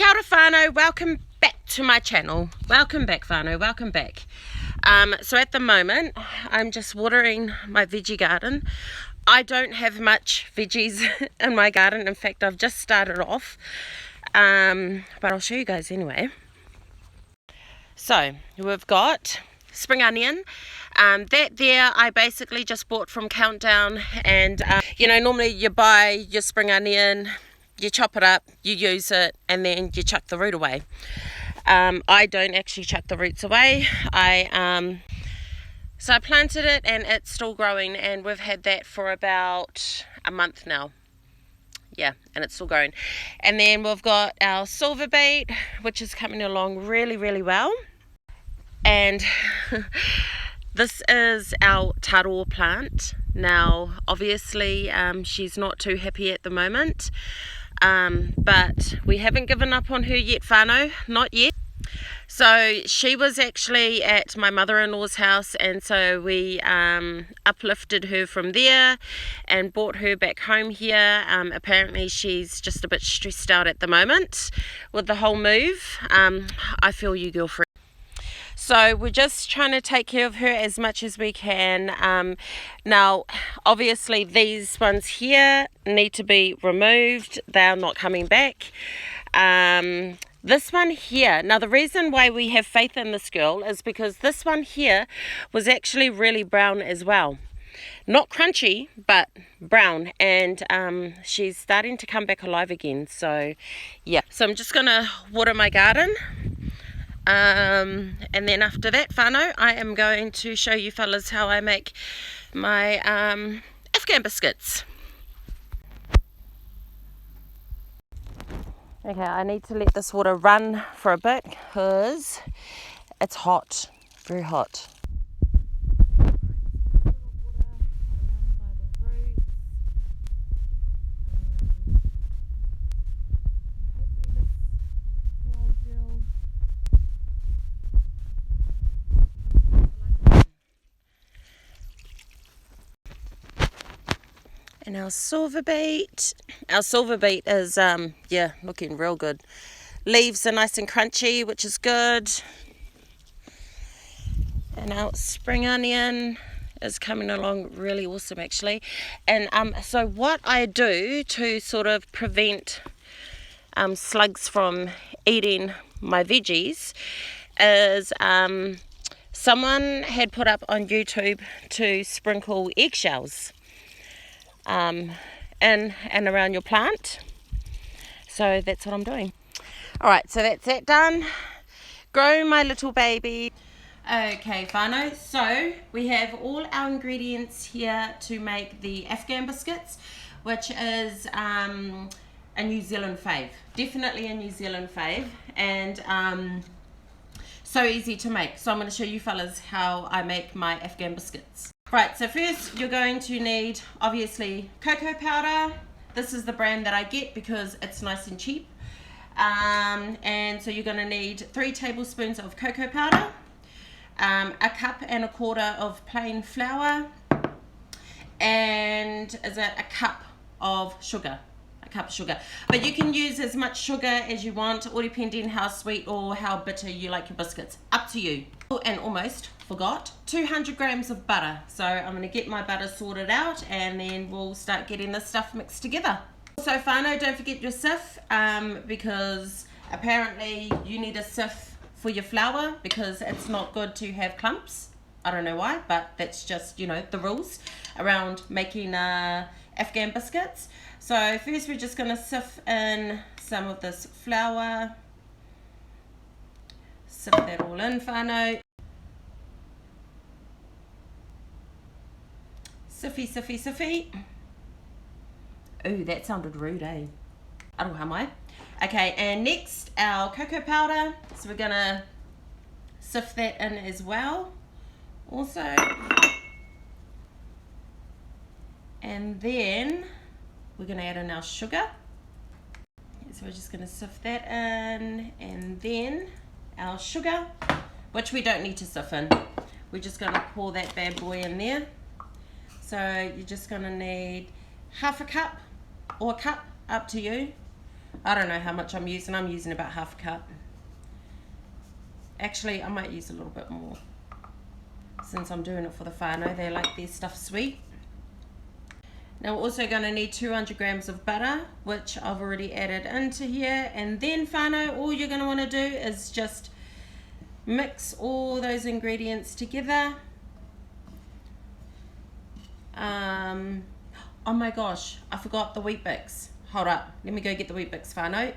Kia ora whānau, welcome back to my channel. Welcome back whānau, welcome back. So at the moment, I'm just watering my veggie garden. I don't have much veggies in my garden. In fact, I've just started off. But I'll show you guys anyway. So, we've got spring onion. That there I basically just bought from Countdown, and you know, normally you buy your spring onion, you chop it up, you use it, and then you chuck the root away. I don't actually chuck the roots away. So I planted it and it's still growing, and we've had that for about a month now. Yeah, and it's still growing. And then we've got our silver beet, which is coming along really, really well. And this is our taro plant. Now, obviously, she's not too happy at the moment. But we haven't given up on her yet, whānau, not yet. So she was actually at my mother-in-law's house, and so we uplifted her from there and brought her back home here. Apparently she's just a bit stressed out at the moment with the whole move. I feel you, girlfriend. So we're just trying to take care of her as much as we can. Now, obviously these ones here need to be removed. They are not coming back. This one here, now the reason why we have faith in this girl is because this one here was actually really brown as well. Not crunchy, but brown, and she's starting to come back alive again. So yeah, so I'm just gonna water my garden. And then after that, whānau, I am going to show you fellas how I make my Afghan biscuits. Okay, I need to let this water run for a bit because it's hot, very hot. And our silver beet is yeah, looking real good. Leaves are nice and crunchy, which is good. And our spring onion is coming along really awesome actually. And so what I do to sort of prevent slugs from eating my veggies is someone had put up on YouTube to sprinkle eggshells in and around your plant. So that's what I'm doing. Alright, so that's that done. Grow my little baby. Okay, whānau, so we have all our ingredients here to make the Afghan biscuits, which is a New Zealand fave. Definitely a New Zealand fave, and so easy to make. So I'm going to show you fellas how I make my Afghan biscuits. Right, so first you're going to need, obviously, cocoa powder. This is the brand that I get because it's nice and cheap. And so you're going to need 3 tablespoons of cocoa powder, a cup and a quarter of plain flour, and is it a cup of sugar? A cup of sugar. But you can use as much sugar as you want, all depending how sweet or how bitter you like your biscuits. Up to you. Oh, and almost forgot, 200 grams of butter. So I'm going to get my butter sorted out, and then we'll start getting this stuff mixed together. Also, whānau, don't forget your sieve, because apparently you need a sieve for your flour because it's not good to have clumps. I don't know why, but that's just, you know, the rules around making Afghan biscuits. So first we're just going to sift in some of this flour. Sift that all in, whānau. Siffy, siffy, siffy. Ooh, that sounded rude, eh? Aroha mai. Okay, and next our cocoa powder. So we're gonna sift that in as well. Also. And then we're gonna add in our sugar. So we're just gonna sift that in, and then our sugar, which we don't need to sift in. We're just gonna pour that bad boy in there. So you're just gonna need half a cup or a cup, up to you. I don't know how much I'm using. I'm using about half a cup. Actually, I might use a little bit more since I'm doing it for the whānau. They like their stuff sweet. Now we're also going to need 200 grams of butter, which I've already added into here. And then whānau, all you're going to want to do is just mix all those ingredients together. Oh my gosh, I forgot the wheat bix. Hold up, let me go get the wheat bix, whānau.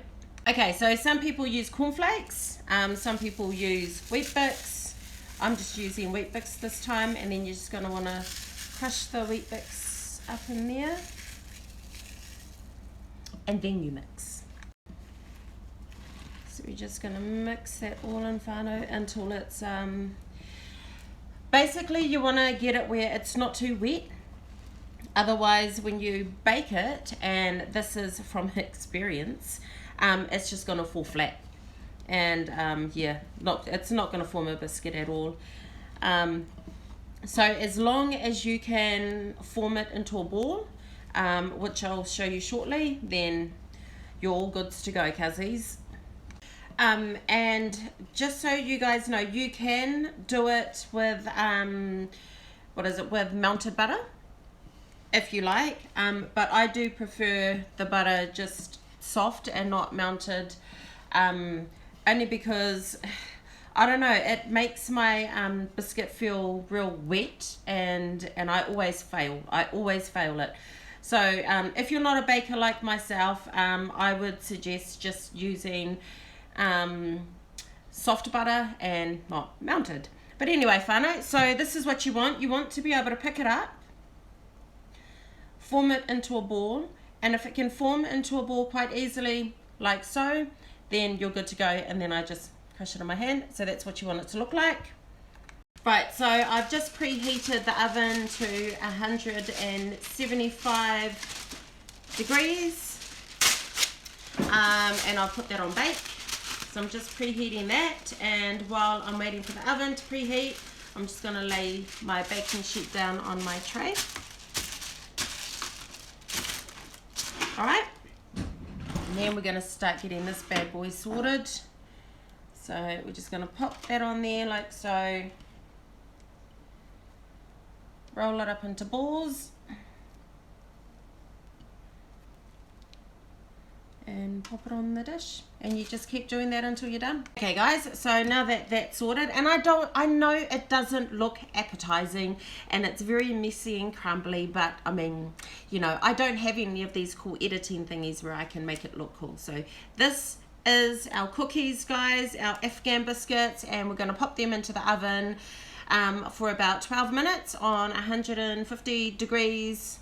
Okay, so some people use cornflakes, some people use wheat bix. I'm just using wheat bix this time, and then you're just going to want to crush the wheat bix up in there, and then you mix. So we're just going to mix that all in, whānau, until it's basically you want to get it where it's not too wet. Otherwise, when you bake it, and this is from experience, it's just going to fall flat. And yeah, it's not going to form a biscuit at all. So as long as you can form it into a ball, which I'll show you shortly, then you're all good to go, cuzzies. And just so you guys know, you can do it with with melted butter if you like, but I do prefer the butter just soft and not melted, only because I don't know, it makes my biscuit feel real wet, and I always fail it. So if you're not a baker like myself, I would suggest just using soft butter and not melted. But anyway, whānau, so this is what you want to be able to pick it up, form it into a ball, and if it can form into a ball quite easily like so, then you're good to go. And then I just crush it in my hand. So that's what you want it to look like. Right, so I've just preheated the oven to 175 degrees, and I'll put that on bake. So I'm just preheating that, and while I'm waiting for the oven to preheat, I'm just going to lay my baking sheet down on my tray. Alright, and then we're going to start getting this bad boy sorted. So we're just going to pop that on there like so, roll it up into balls, and pop it on the dish, and you just keep doing that until you're done. Okay guys, so now that that's sorted, and I know it doesn't look appetizing and it's very messy and crumbly, but I mean, you know, I don't have any of these cool editing thingies where I can make it look cool. So this is our cookies, guys, our Afghan biscuits, and we're going to pop them into the oven for about 12 minutes on 150 degrees.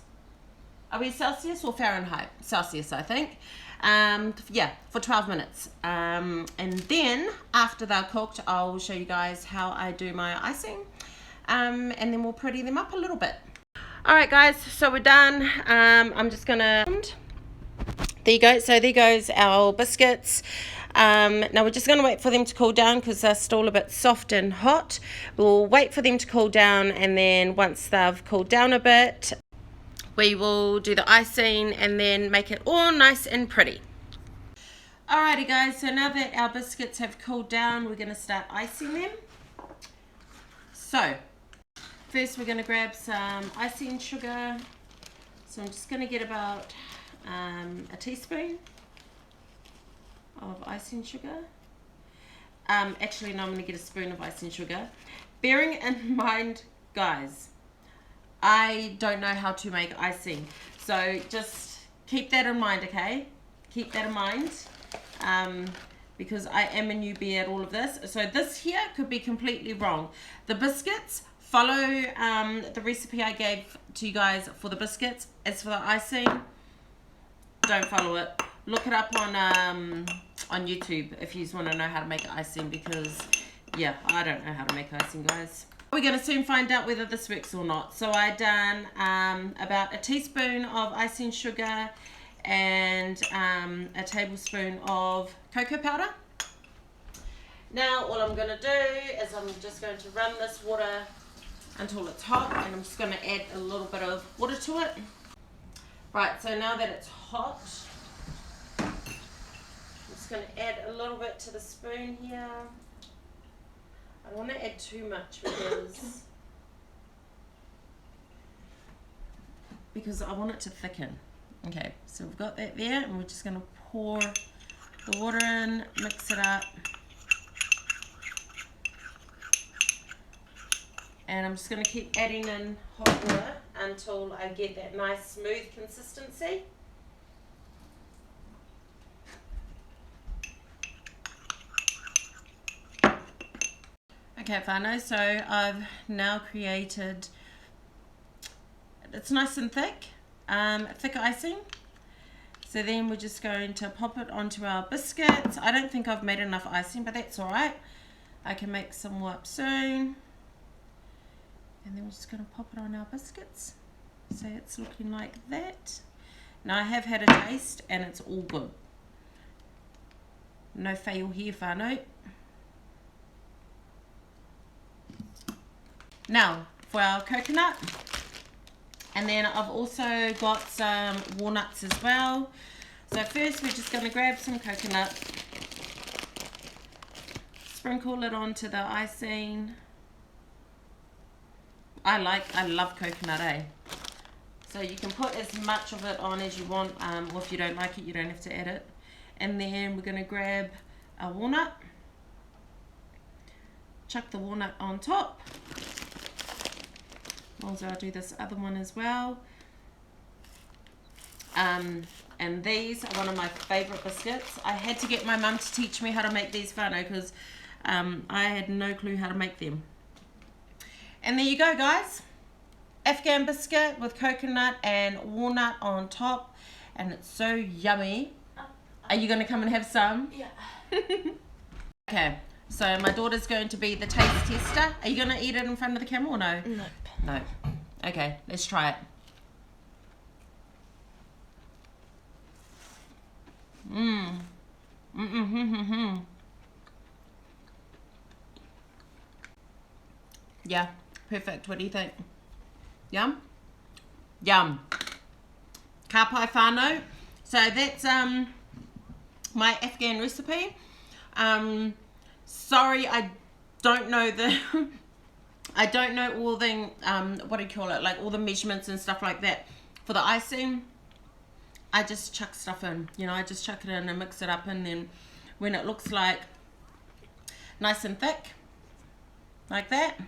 Are we Celsius or Fahrenheit? Celsius, I think. Yeah, for 12 minutes. And then after they're cooked, I'll show you guys how I do my icing. And then we'll pretty them up a little bit. Alright guys, so we're done. I'm just gonna, there you go. So there goes our biscuits. Now we're just going to wait for them to cool down because they're still a bit soft and hot. We'll wait for them to cool down, and then once they've cooled down a bit, we will do the icing and then make it all nice and pretty. Alrighty guys, so now that our biscuits have cooled down, we're going to start icing them. So first we're going to grab some icing sugar. So I'm just going to get about a teaspoon of icing sugar. Actually no, I'm going to get a spoon of icing sugar. Bearing in mind, guys, I don't know how to make icing, so just keep that in mind, okay? Keep that in mind, because I am a newbie at all of this. So this here could be completely wrong. The biscuits, follow the recipe I gave to you guys for the biscuits. As for the icing, don't follow it. Look it up on YouTube if you just want to know how to make icing, because yeah, I don't know how to make icing, guys. We're going to soon find out whether this works or not. So I done about a teaspoon of icing sugar and a tablespoon of cocoa powder. Now all I'm going to do is I'm just going to run this water until it's hot, and I'm just going to add a little bit of water to it. Right, so now that it's hot, going to add a little bit to the spoon here. I don't want to add too much because I want it to thicken. Okay, so we've got that there, and we're just going to pour the water in, mix it up. And I'm just going to keep adding in hot water until I get that nice smooth consistency. Okay, whānau, so I've now created, it's nice and thick, thick icing. So then we're just going to pop it onto our biscuits. I don't think I've made enough icing, but that's alright. I can make some more up soon. And then we're just going to pop it on our biscuits. So it's looking like that. Now I have had a taste and it's all good. No fail here, whānau. Now for our coconut. And then I've also got some walnuts as well. So first we're just going to grab some coconut. Sprinkle it onto the icing. I love coconut, eh? So you can put as much of it on as you want, or if you don't like it, you don't have to add it. And then we're going to grab a walnut, chuck the walnut on top. Also, I'll do this other one as well. And these are one of my favourite biscuits. I had to get my mum to teach me how to make these whānau because I had no clue how to make them. And there you go, guys. Afghan biscuit with coconut and walnut on top. And it's so yummy. Are you going to come and have some? Yeah. Okay, so my daughter's going to be the taste tester. Are you going to eat it in front of the camera or no? Nope. No. Okay, let's try it. Yeah, perfect. What do you think? Yum? Yum. Ka pai whānau. So that's my Afghan recipe. Sorry, I don't know the I don't know all the what do you call it, like all the measurements and stuff like that for the icing. I just chuck stuff in, you know, I just chuck it in and mix it up, and then when it looks like nice and thick like that,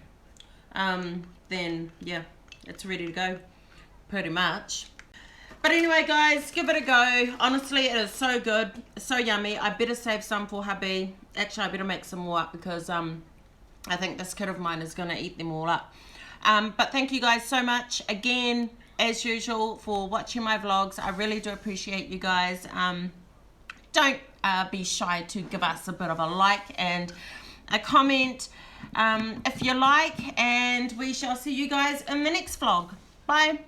then yeah, it's ready to go pretty much. But anyway, guys, give it a go. Honestly, it is so good, so yummy. I better save some for hubby. Actually, I better make some more up because I think this kid of mine is going to eat them all up. But thank you guys so much again, as usual, for watching my vlogs. I really do appreciate you guys. Don't be shy to give us a bit of a like and a comment if you like, and we shall see you guys in the next vlog. Bye.